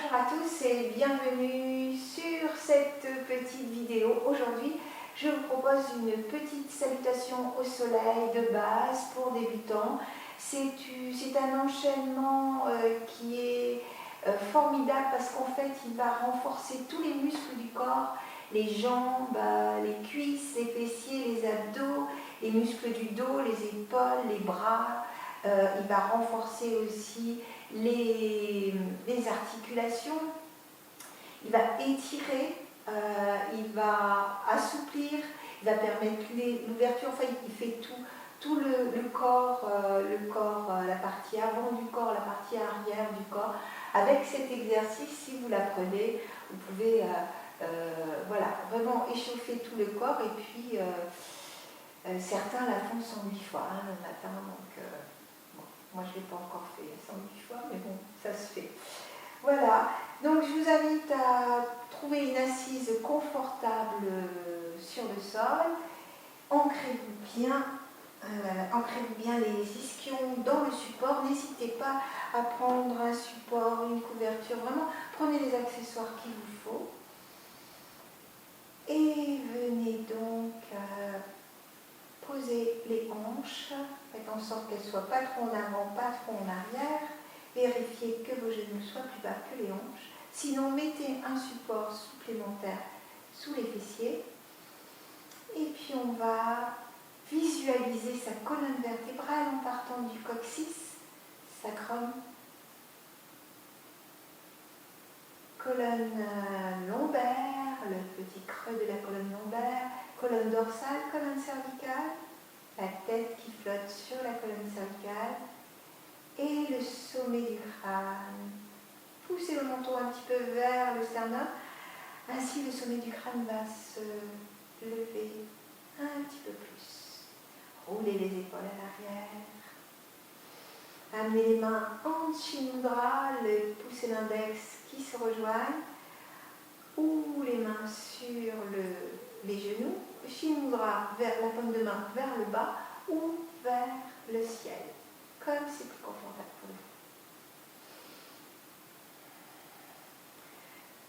Bonjour à tous et bienvenue sur cette petite vidéo. Aujourd'hui, je vous propose une petite salutation au soleil de base pour débutants. C'est un enchaînement qui est formidable parce qu'en fait, il va renforcer tous les muscles du corps, les jambes, les cuisses, les fessiers, les abdos, les muscles du dos, les épaules, les bras. Il va renforcer aussi les articulations, il va étirer, il va assouplir, il va permettre l'ouverture, enfin il fait tout le corps, la partie avant du corps, la partie arrière du corps. Avec cet exercice, si vous l'apprenez, vous pouvez voilà, vraiment échauffer tout le corps et puis certains la font 108 fois le matin, donc moi, je ne l'ai pas encore fait 108 fois, mais bon, ça se fait. Voilà, donc je vous invite à trouver une assise confortable sur le sol. Ancrez-vous bien les ischions dans le support. N'hésitez pas à prendre un support, une couverture. Vraiment, prenez les accessoires qu'il vous faut. Et venez donc poser les hanches. Faites en sorte qu'elles ne soient pas trop en avant, pas trop en arrière. Vérifiez que vos genoux soient plus bas que les hanches. Sinon, mettez un support supplémentaire sous les fessiers. Et puis, on va visualiser sa colonne vertébrale en partant du coccyx, sacrum, colonne lombaire, le petit creux de la colonne lombaire, colonne dorsale, colonne cervicale, la tête qui flotte sur la colonne cervicale et le sommet du crâne. Poussez le menton un petit peu vers le sternum, ainsi le sommet du crâne va se lever un petit peu plus. Roulez les épaules à l'arrière. Amenez les mains en Chinmudra, le pouce et l'index qui se rejoignent, ou les mains sur les genoux. Chinmudra vers la paume de main vers le bas ou vers le ciel, comme c'est plus confortable pour vous.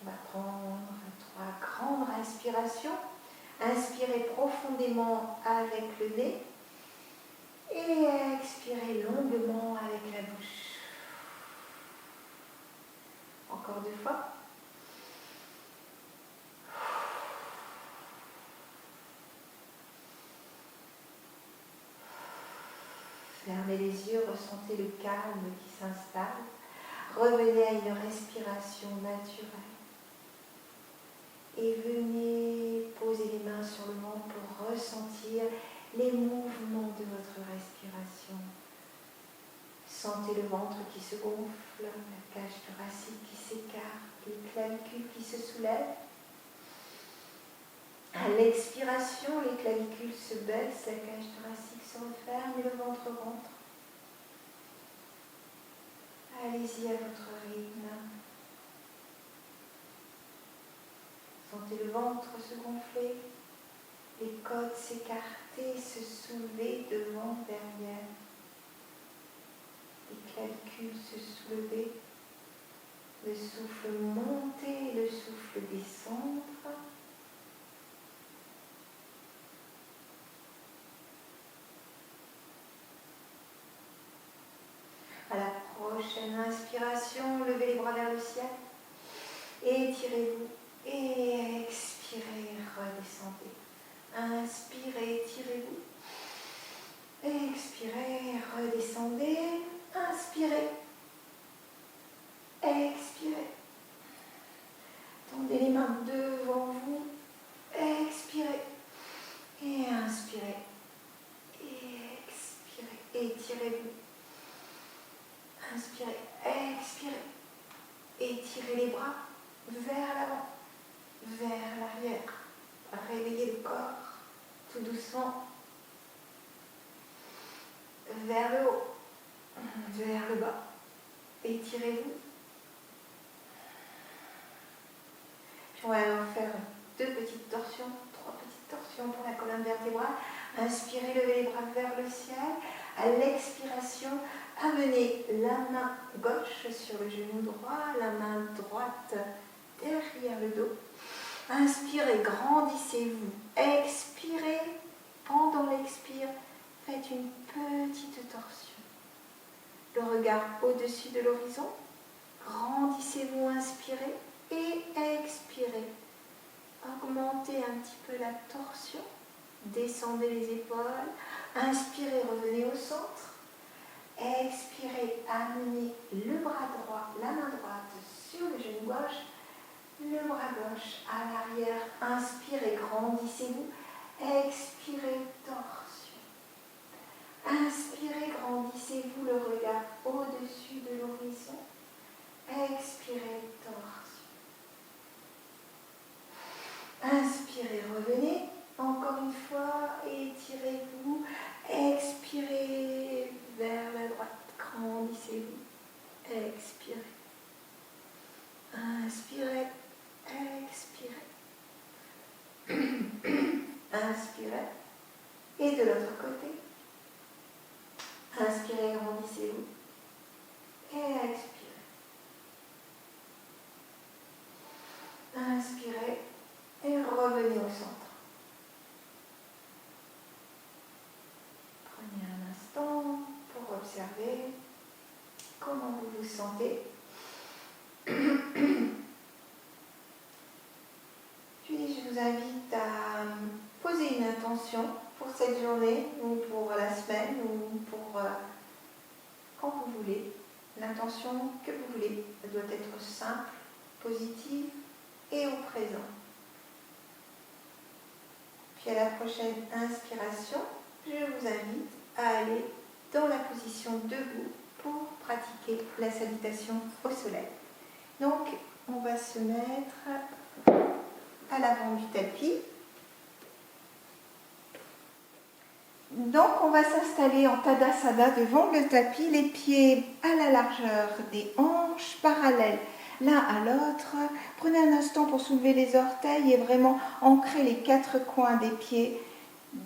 On va prendre 3 grandes respirations. Inspirez profondément avec le nez et expirez longuement avec la bouche. Encore 2 fois. Fermez les yeux, ressentez le calme qui s'installe. Revenez à une respiration naturelle. Et venez poser les mains sur le ventre pour ressentir les mouvements de votre respiration. Sentez le ventre qui se gonfle, la cage thoracique qui s'écarte, les clavicules qui se soulèvent. À l'expiration, les clavicules se baissent, la cage thoracique se referme et le ventre rentre. Allez-y à votre rythme. Sentez le ventre se gonfler, les côtes s'écarter, se soulever devant, derrière. Les clavicules se soulever, le souffle monter, le souffle descendre. À la prochaine inspiration, levez les bras vers le ciel, étirez-vous et expirez, redescendez. Inspirez, étirez-vous, expirez, redescendez, inspirez, expirez. Tendez les mains devant vous, expirez et inspirez, et expirez, étirez-vous. Inspirez, expirez, étirez les bras vers l'avant, vers l'arrière. Réveillez le corps tout doucement vers le haut, vers le bas. Étirez-vous. Puis on va faire 2 petites torsions, 3 petites torsions pour la colonne vertébrale. Inspirez, levez les bras vers le ciel. À l'expiration, amenez la main gauche sur le genou droit, la main droite derrière le dos. Inspirez, grandissez-vous. Expirez. Pendant l'expire, faites une petite torsion. Le regard au-dessus de l'horizon. Grandissez-vous, inspirez et expirez. Augmentez un petit peu la torsion. Descendez les épaules. Inspirez, revenez au centre. Expirez, amenez le bras droit, la main droite sur le genou gauche. Le bras gauche à l'arrière. Inspirez, grandissez-vous. Expirez, torsion. Inspirez, grandissez-vous, le regard au-dessus de l'horizon. Expirez, torsion. Inspirez, revenez. Encore une fois, étirez-vous. Expirez vers la droite. Grandissez-vous. Expirez. Inspirez. Expirez. Inspirez. Et de l'autre côté. Inspirez, grandissez-vous. Et expirez. Inspirez et revenez au centre. Prenez un instant pour observer comment vous vous sentez. Puis je vous invite à poser une intention pour cette journée ou pour la semaine ou pour quand vous voulez. L'intention que vous voulez, elle doit être simple, positive et au présent. Puis à la prochaine inspiration, je vous invite à aller dans la position debout pour pratiquer la salutation au soleil. Donc, on va se mettre à l'avant du tapis. Donc, on va s'installer en Tadasana devant le tapis, les pieds à la largeur des hanches, parallèles l'un à l'autre. Prenez un instant pour soulever les orteils et vraiment ancrer les quatre coins des pieds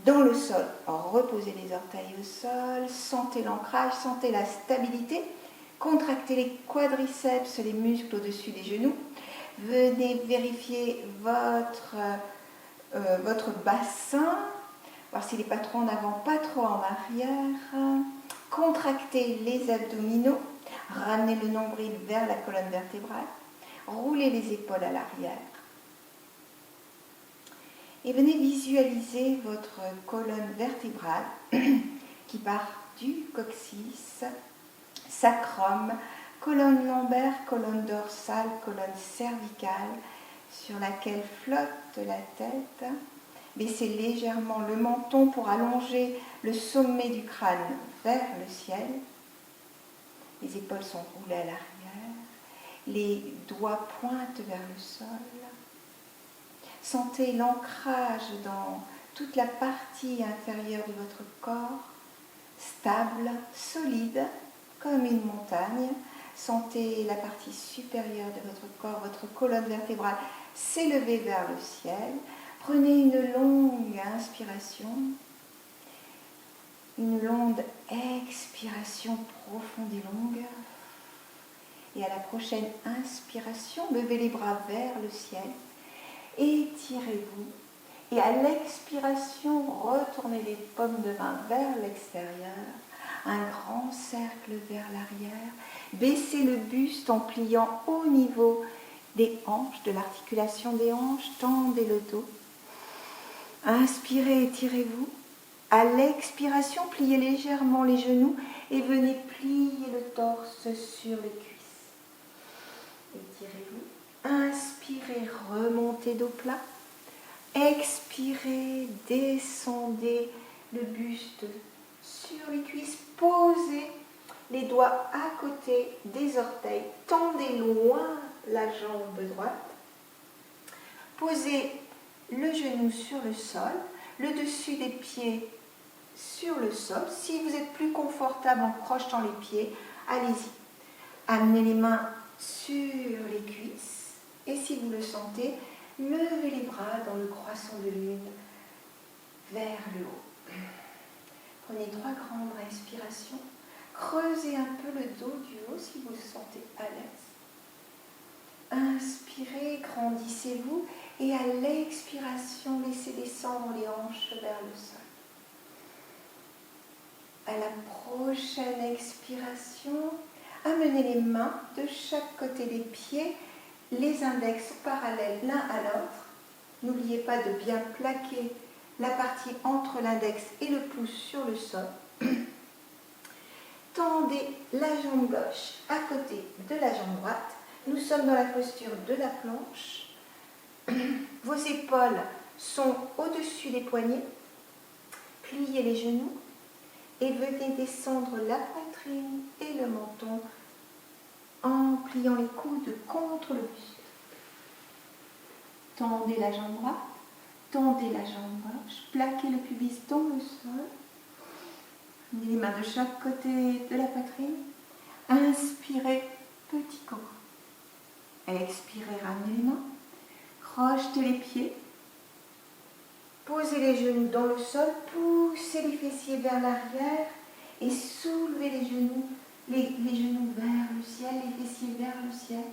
dans le sol. Reposez les orteils au sol, sentez l'ancrage, sentez la stabilité. Contractez les quadriceps, les muscles au-dessus des genoux. Venez vérifier votre bassin, voir s'il n'est pas trop en avant, pas trop en arrière. Contractez les abdominaux, ramenez le nombril vers la colonne vertébrale, roulez les épaules à l'arrière. Et venez visualiser votre colonne vertébrale qui part du coccyx, sacrum, colonne lombaire, colonne dorsale, colonne cervicale, sur laquelle flotte la tête. Baissez légèrement le menton pour allonger le sommet du crâne vers le ciel. Les épaules sont roulées à l'arrière. Les doigts pointent vers le sol. Sentez l'ancrage dans toute la partie inférieure de votre corps, stable, solide, comme une montagne. Sentez la partie supérieure de votre corps, votre colonne vertébrale s'élever vers le ciel. Prenez une longue inspiration, une longue expiration profonde et longue. Et à la prochaine inspiration, levez les bras vers le ciel, étirez-vous. Et à l'expiration, retournez les paumes de main vers l'extérieur, un grand cercle vers l'arrière. Baissez le buste en pliant au niveau des hanches, de l'articulation des hanches, tendez le dos. Inspirez, étirez-vous. À l'expiration, pliez légèrement les genoux et venez plier le torse sur les cuisses. Étirez-vous. Inspirez, remontez dos plat. Expirez, descendez le buste sur les cuisses. Posez les doigts à côté des orteils. Tendez loin la jambe droite. Posez le genou sur le sol, le dessus des pieds sur le sol. Si vous êtes plus confortable en crochetant les pieds, allez-y. Amenez les mains sur les cuisses et si vous le sentez, levez les bras dans le croissant de lune vers le haut. Prenez 3 grandes respirations. Creusez un peu le dos du haut si vous vous sentez à l'aise. Inspirez, grandissez-vous et à l'expiration, laissez descendre les hanches vers le sol. À la prochaine expiration, amenez les mains de chaque côté des pieds, les index parallèles l'un à l'autre. N'oubliez pas de bien plaquer la partie entre l'index et le pouce sur le sol. Tendez la jambe gauche à côté de la jambe droite. Nous sommes dans la posture de la planche. Vos épaules sont au-dessus des poignets. Pliez les genoux et venez descendre la poitrine et le menton en pliant les coudes contre le buste. Tendez la jambe droite, tendez la jambe gauche, plaquez le pubis dans le sol. Amenez les mains de chaque côté de la poitrine. Inspirez, petit cobra. Expirez, ramenez les mains. Crochetez les pieds. Posez les genoux dans le sol. Poussez les fessiers vers l'arrière et soulevez les genoux vers le ciel, les fessiers vers le ciel.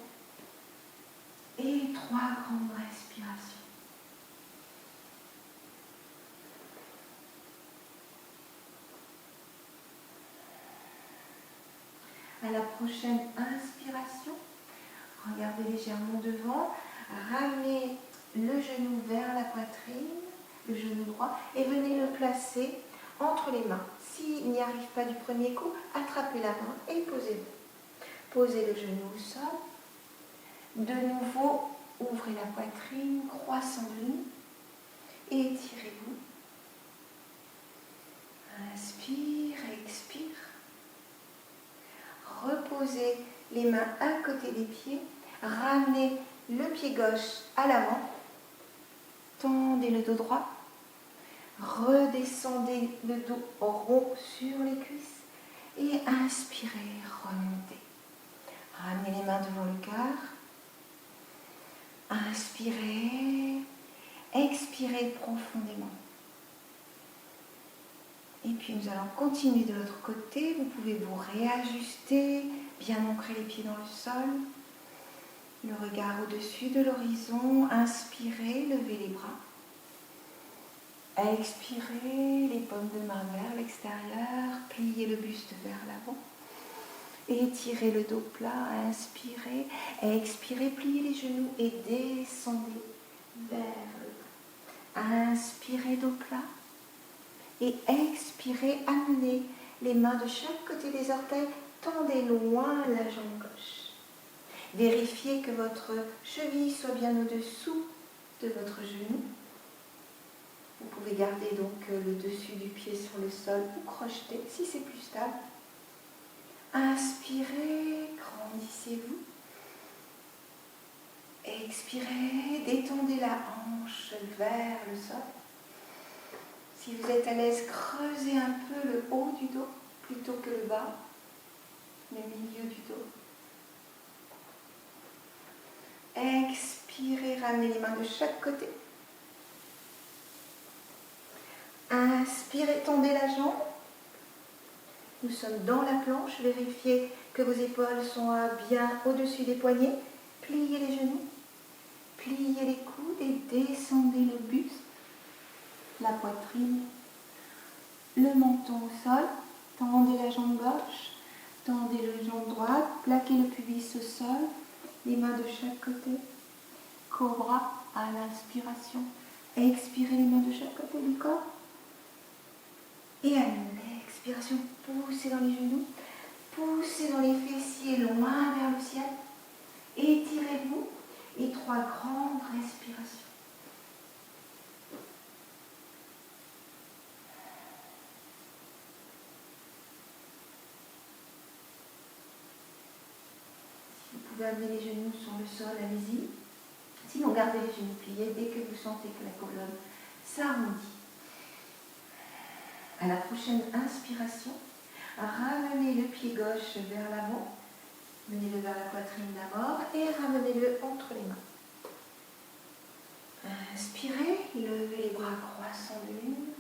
Et 3 grandes respirations. À la prochaine inspiration, regardez légèrement devant, ramenez le genou vers la poitrine, le genou droit, et venez le placer entre les mains. S'il n'y arrive pas du premier coup, attrapez la main et posez-le. Posez le genou au sol. De nouveau, ouvrez la poitrine, croissant de nuit, et étirez-vous. Inspire, expire. Reposez les mains à côté des pieds. Ramenez le pied gauche à l'avant. Tendez le dos droit. Redescendez le dos rond sur les cuisses. Et inspirez, remontez. Ramenez les mains devant le cœur. Inspirez. Expirez profondément. Et puis nous allons continuer de l'autre côté. Vous pouvez vous réajuster, bien ancrer les pieds dans le sol. Le regard au-dessus de l'horizon. Inspirez, levez les bras. Expirez, les paumes de main vers l'extérieur. Pliez le buste vers l'avant. Étirez le dos plat. Inspirez, expirez, pliez les genoux et descendez vers le bas. Inspirez, dos plat. Et expirez, amenez les mains de chaque côté des orteils, tendez loin la jambe gauche. Vérifiez que votre cheville soit bien au-dessous de votre genou. Vous pouvez garder donc le dessus du pied sur le sol ou crocheter si c'est plus stable. Inspirez, grandissez-vous. Expirez, détendez la hanche vers le sol. Si vous êtes à l'aise, creusez un peu le haut du dos plutôt que le bas, le milieu du dos. Expirez, ramenez les mains de chaque côté. Inspirez, tendez la jambe. Nous sommes dans la planche. Vérifiez que vos épaules sont bien au-dessus des poignets. Pliez les genoux. Pliez les coudes et descendez le buste. La poitrine, le menton au sol, tendez la jambe gauche, tendez la jambe droite, plaquez le pubis au sol, les mains de chaque côté, cobra à l'inspiration, expirez les mains de chaque côté du corps, et à l'expiration, poussez dans les genoux, poussez dans les fessiers loin vers le ciel, étirez-vous, et 3 grandes respirations. Vous pouvez amener les genoux sur le sol, allez-y. Sinon, gardez les genoux pliés dès que vous sentez que la colonne s'arrondit. À la prochaine inspiration, ramenez le pied gauche vers l'avant. Menez-le vers la poitrine d'abord et ramenez-le entre les mains. Inspirez, levez les bras croissants de lune.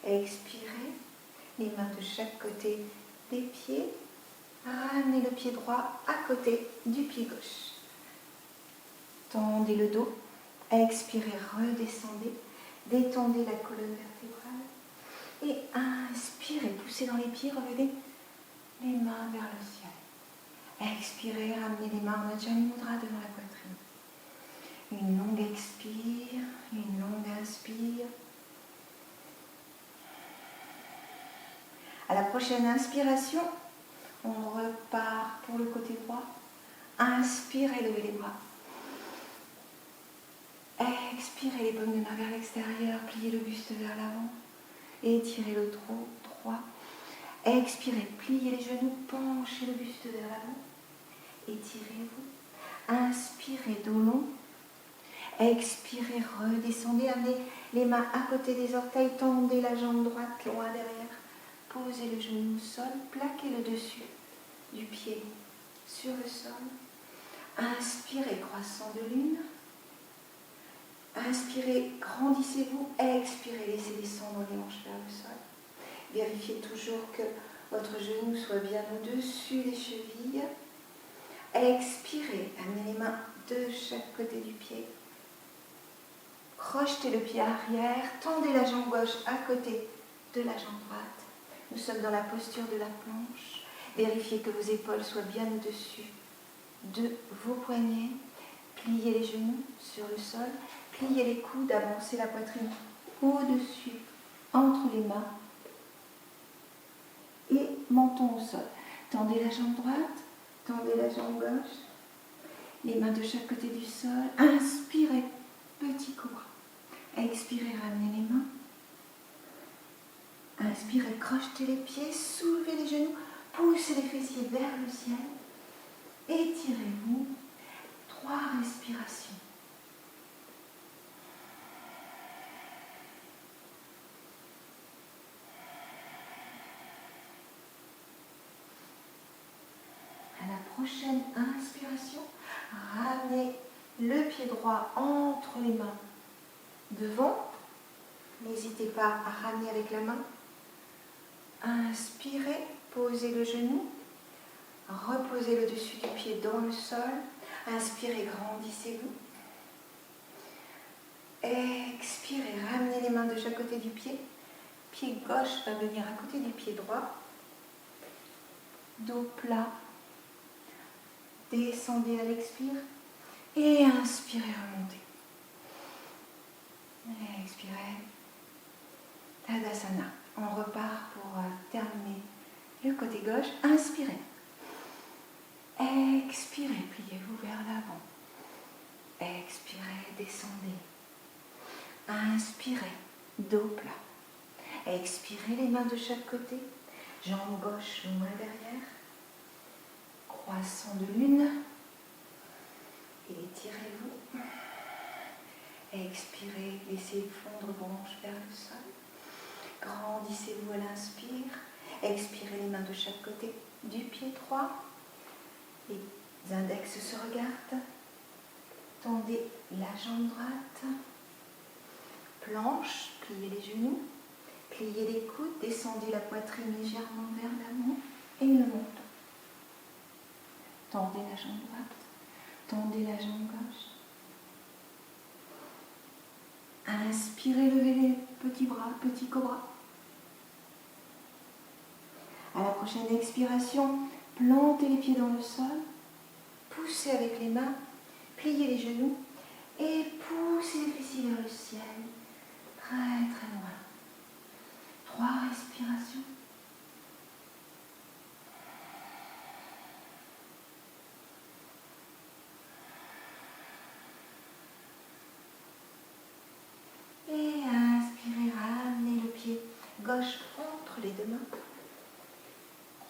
Expirez, les mains de chaque côté des pieds. Ramenez le pied droit à côté du pied gauche. Tendez le dos. Expirez, redescendez. Détendez la colonne vertébrale. Et inspirez, poussez dans les pieds, revenez les mains vers le ciel. Expirez, ramenez les mains en Ajna Mudra devant la poitrine. Une longue expire, une longue inspire. À la prochaine inspiration, on repart pour le côté droit. Inspirez, levez les bras. Expirez, les paumes de main vers l'extérieur, pliez le buste vers l'avant. Étirez le dos droit. Expirez, pliez les genoux, penchez le buste vers l'avant. Étirez-vous. Inspirez, dos long. Expirez, redescendez, amenez les mains à côté des orteils, tendez la jambe droite loin derrière. Posez le genou au sol, plaquez le dessus du pied sur le sol. Inspirez, croissant de lune. Inspirez, grandissez-vous. Expirez, laissez descendre les hanches vers le sol. Vérifiez toujours que votre genou soit bien au-dessus des chevilles. Expirez, amenez les mains de chaque côté du pied. Crochetez le pied arrière, tendez la jambe gauche à côté de la jambe droite. Nous sommes dans la posture de la planche. Vérifiez que vos épaules soient bien au-dessus de vos poignets. Pliez les genoux sur le sol. Pliez les coudes, avancez la poitrine au-dessus, entre les mains. Et menton au sol. Tendez la jambe droite, tendez la jambe gauche. Les mains de chaque côté du sol. Inspirez, petit cobra. Expirez, ramenez les mains. Inspirez, crochetez les pieds, soulevez les genoux, poussez les fessiers vers le ciel. Étirez-vous. 3 respirations. À la prochaine inspiration, ramenez le pied droit entre les mains devant. N'hésitez pas à ramener avec la main. Inspirez, posez le genou. Reposez le dessus du pied dans le sol. Inspirez, grandissez-vous. Expirez, ramenez les mains de chaque côté du pied. Pied gauche va venir à côté du pied droit. Dos plat. Descendez à l'expire. Et inspirez, remontez. Expirez. Tadasana. On repart pour terminer le côté gauche. Inspirez. Expirez, pliez-vous vers l'avant. Expirez, descendez. Inspirez, dos plat. Expirez, les mains de chaque côté. Jambe gauche loin derrière. Croissant de lune. Étirez-vous. Expirez, laissez fondre vos hanches vers le sol. Grandissez-vous à l'inspire. Expirez, les mains de chaque côté du pied droit. Les index se regardent. Tendez la jambe droite. Planche, pliez les genoux. Pliez les coudes. Descendez la poitrine légèrement vers l'avant et le menton. Tendez la jambe droite. Tendez la jambe gauche. Inspirez, levez les petits bras, petit cobra. À la prochaine expiration, plantez les pieds dans le sol, poussez avec les mains, pliez les genoux et poussez les fessiers vers le ciel, très très loin. 3 respirations. Et inspirez, ramenez le pied gauche entre les deux mains.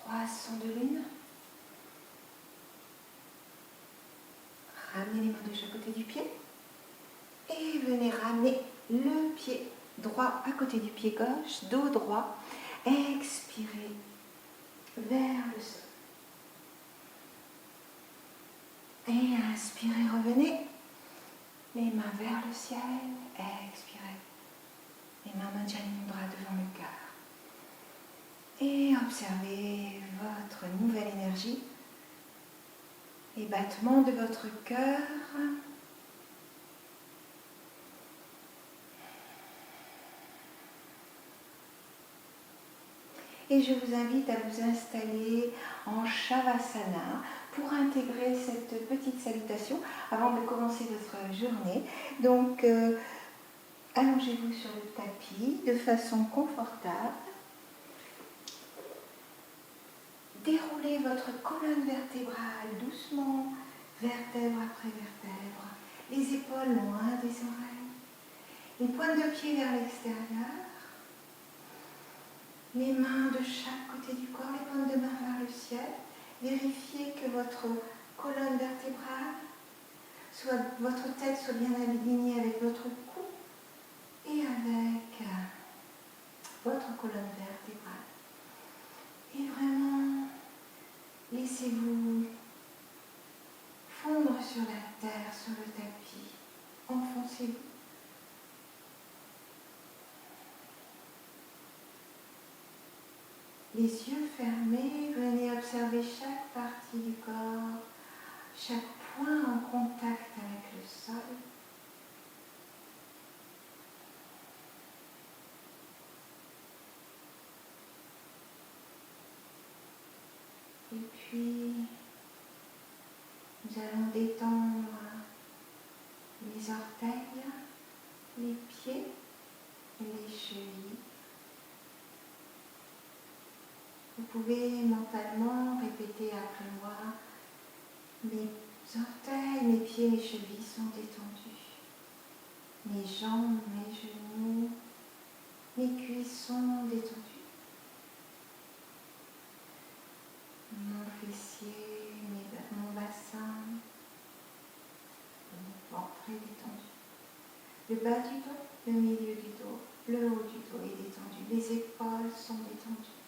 Croissant de lune. Ramenez les mains de chaque côté du pied. Et venez ramener le pied droit à côté du pied gauche, dos droit. Expirez vers le sol. Et inspirez, revenez. Les mains vers le ciel. Expirez. les mains Anjali Mudra devant le cœur. Et observez votre nouvelle énergie, les battements de votre cœur. Et je vous invite à vous installer en Shavasana pour intégrer cette petite salutation avant de commencer votre journée. Donc, allongez-vous sur le tapis de façon confortable. Déroulez votre colonne vertébrale doucement, vertèbre après vertèbre, les épaules loin des oreilles, les pointes de pied vers l'extérieur, les mains de chaque côté du corps, les pointes de main vers le ciel. Vérifiez que votre colonne vertébrale, votre tête soit bien alignée avec votre cou et avec votre colonne vertébrale. Et vraiment, laissez-vous fondre sur la terre, sur le tapis. Enfoncez-vous. Les yeux fermés, venez observer chaque partie du corps, chaque point en contact avec le sol. Et puis, nous allons détendre les orteils, les pieds et les chevilles. Vous pouvez mentalement répéter après moi, mes orteils, mes pieds, mes chevilles sont détendus. Mes jambes, mes genoux, mes cuisses sont détendues. Mon fessier, mon bassin, mon ventre est détendu. Le bas du dos, le milieu du dos, le haut du dos est détendu. Les épaules sont détendues.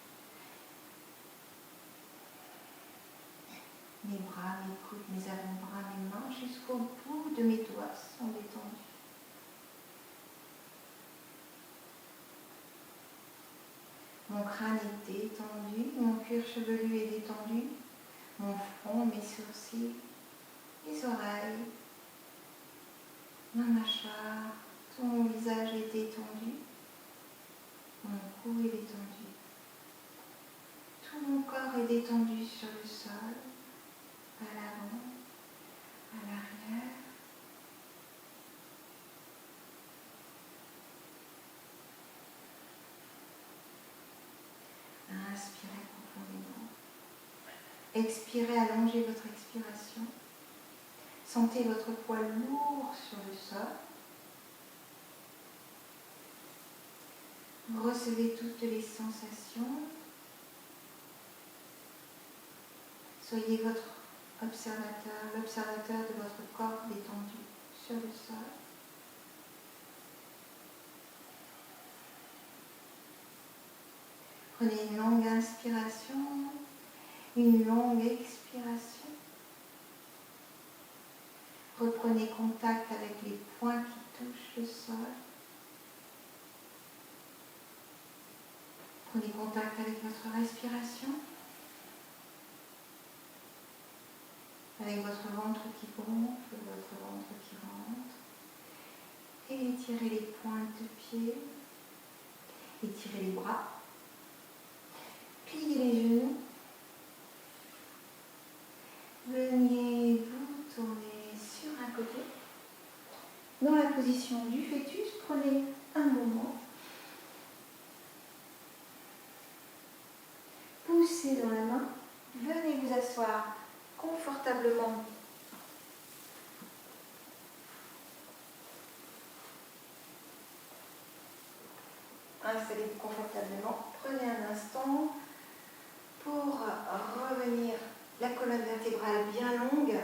Mes bras, mes coudes, mes avant-bras, mes mains, jusqu'au bout de mes doigts sont détendus. Mon crâne est détendu, mon cuir chevelu est détendu, mon front, mes sourcils, mes oreilles, ma mâchoire, tout mon visage est détendu, mon cou est détendu. Tout mon corps est détendu sur le sol, à l'avant, à l'arrière. Inspirez profondément. Expirez, allongez votre expiration. Sentez votre poids lourd sur le sol. Recevez toutes les sensations. Soyez votre observateur, l'observateur de votre corps détendu sur le sol. Prenez une longue inspiration, une longue expiration. Reprenez contact avec les points qui touchent le sol. Prenez contact avec votre respiration, avec votre ventre qui gonfle, votre ventre qui rentre. Et étirez les pointes de pied, étirez les bras, pliez les genoux. Venez vous tourner sur un côté. Dans la position du fœtus, prenez un moment. Poussez dans la main. Venez vous asseoir confortablement. Installez-vous confortablement. Prenez un instant pour revenir la colonne vertébrale bien longue.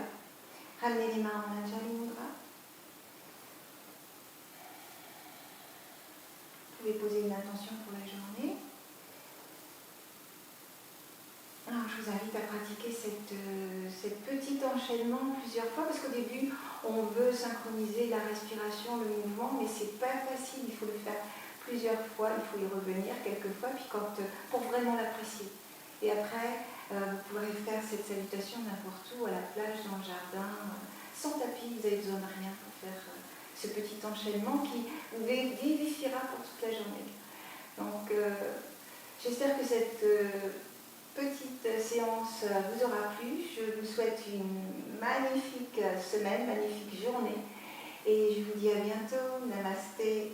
Ramenez les mains en Anjali Mudra. Vous pouvez poser une intention pour la journée. Alors, je vous invite à pratiquer cette petit enchaînement plusieurs fois parce qu'au début, on veut synchroniser la respiration, le mouvement, mais c'est pas facile, il faut le faire plusieurs fois, il faut y revenir quelquefois, puis pour vraiment l'apprécier. Et après, vous pourrez faire cette salutation n'importe où, à la plage, dans le jardin, sans tapis, vous n'avez besoin de rien pour faire ce petit enchaînement qui vous vivifiera pour toute la journée. Donc, j'espère que cette petite séance vous aura plu. Je vous souhaite une magnifique semaine, magnifique journée. Et je vous dis à bientôt. Namasté.